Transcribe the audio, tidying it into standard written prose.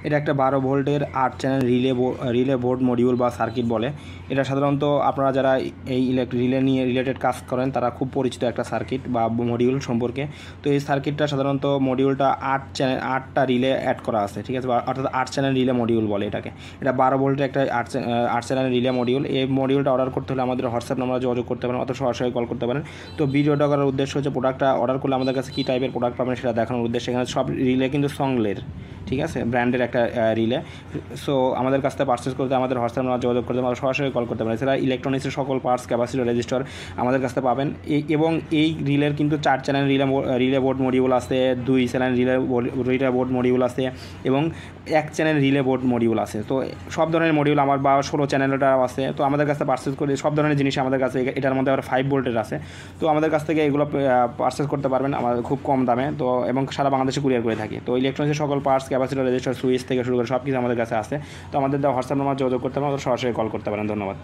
এটা একটা 12 ভোল্টের 8 চ্যানেল রিলে বোর্ড মডিউল বা সার্কিট বলে। এটা সাধারণত আপনারা যারা এই রিলে নিয়ে রিলেটেড কাজ করেন তারা খুব পরিচিত একটা সার্কিট বা মডিউল সম্পর্কে। তো এই সার্কিটটা সাধারণত মডিউলটা 8টা রিলে অ্যাড করা আছে, ঠিক আছে, অর্থাৎ 8 চ্যানেল রিলে মডিউল বলে এটাকে। এটা 12 ভোল্টের একটা 8 চ্যানেল রিলে মডিউল। এই মডিউলটা অর্ডার করতে হলে আমাদের হোয়াটসঅ্যাপ নাম্বারে যোগাযোগ করতে পারেন অথবা সরাসরি কল করতে পারেন। তো ভিডিওটা করার উদ্দেশ্য হচ্ছে প্রোডাক্টটা অর্ডার করলে আমাদের কাছে কী টাইপের প্রোডাক্ট পাবেন সেটা দেখানোর উদ্দেশ্যে। এখানে সব রিলে কিন্তু সংলের, ঠিক আছে, ব্র্যান্ডের একটা রিলে। সো আমাদের কাছ থেকে পারচেস করতে আমাদের হোয়াটসঅ্যাপ নাম্বার যোগাযোগ করতে পারেন, সরাসরি কল করতে পারেন। এছাড়া ইলেকট্রনিক্সের সকল পার্টস, ক্যাপাসিটর, রেজিস্টার আমাদের কাছ থেকে পাবেন। এবং এই রিলের কিন্তু 4 চ্যানেল রিলে বোর্ড মডিউল আছে, 2 চ্যানেল রিলে বোর্ড মডিউল আছে এবং 1 চ্যানেল রিলে বোর্ড মডিউল আছে। তো সব ধরনের মডিউল আমার বা 16 চ্যানেলটাও আছে। তো আমাদের কাছে পারচেস করে সব ধরনের জিনিস আমাদের কাছে, এটার মধ্যে আবার 5 ভোল্টের আছে। তো আমাদের কাছ থেকে এগুলো পারচেস করতে পারবেন আমাদের খুব কম দামে। তো এবং সারা বাংলাদেশে কুরিয়ার করে থাকি। তো ইলেকট্রনিক্সের সকল পার্টস, ক্যাপাসিটর, রেজিস্টার, সুইচ থেকে শুরু করে সব কিছু আমাদের কাছে আছে। তো আমাদের হোয়াটসঅ্যাপ নাম্বার যোগাযোগ করতে পারেন, সরাসরি কল করতে পারেন। ধন্যবাদ।